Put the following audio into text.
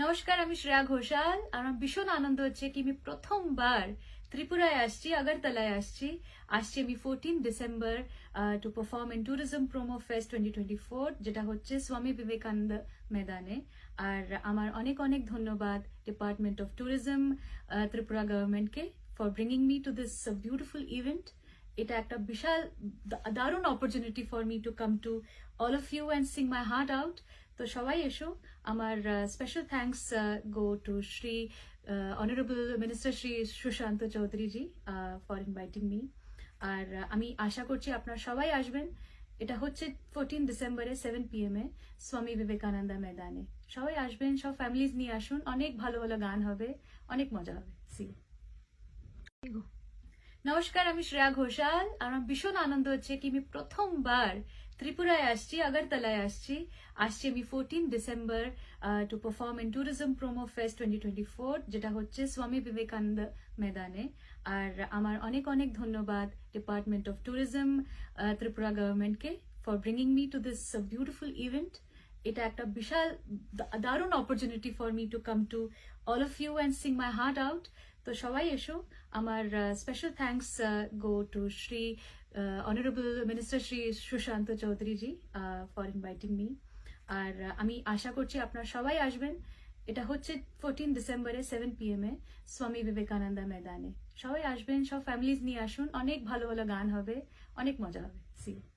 নমস্কার, আমি শ্রেয়া ঘোষাল। আমার ভীষণ আনন্দ হচ্ছে কি আমি প্রথমবার ত্রিপুরায় আসছি, আগরতলায় আসছি আমি 14 December to perform in tourism promo fest 2024, যেটা হচ্ছে স্বামী বিবেকানন্দ ময়দানে। আর আমার অনেক অনেক ধন্যবাদ ডিপার্টমেন্ট অফ ট্যুরিজম, ত্রিপুরা গভর্নমেন্টকে for bringing me to this beautiful event. এটা একটা বিশাল দারুণ opportunity for me to come to all of you and sing my heart out. তো সবাই এসো। আমার special thanks go to Shri honourable minister Shri Sushanta Chowdhury ji for inviting me. আর আমি আশা করছি আপনারা সবাই আসবেন। এটা হচ্ছে 14 ডিসেম্বরে 7 PM এ স্বামী বিবেকানন্দ ময়দানে। সবাই আসবেন, সব ফ্যামিলিজ নিয়ে আসুন। অনেক ভালো ভালো গান হবে, অনেক মজা হবে। See you. নমস্কার, আমি শ্রেয়া ঘোষাল। আমার ভীষণ আনন্দ হচ্ছে কি আমি প্রথমবার ত্রিপুরায় আসছি, আগরতলায় আসছি আমি 14 December to perform in tourism promo fest 2024, যেটা হচ্ছে স্বামী বিবেকানন্দ ময়দানে। আর আমার অনেক অনেক ধন্যবাদ ডিপার্টমেন্ট অফ ট্যুরিজম, ত্রিপুরা গভর্নমেন্টকে for bringing me to this beautiful event. এটা একটা বিশাল দারুণ opportunity for me to come to all of you and sing my heart out. তো সবাই এসো। আমার special thanks go to Shri honourable minister Shri Sushanta Chowdhury ji for inviting me. আর আমি আশা করছি আপনারা সবাই আসবেন। এটা হচ্ছে 14 ডিসেম্বরে 7 PM এ স্বামী বিবেকানন্দ ময়দানে। সবাই আসবেন, সব ফ্যামিলিজ নিয়ে আসুন। অনেক ভালো ভালো গান হবে, অনেক মজা হবে। See you.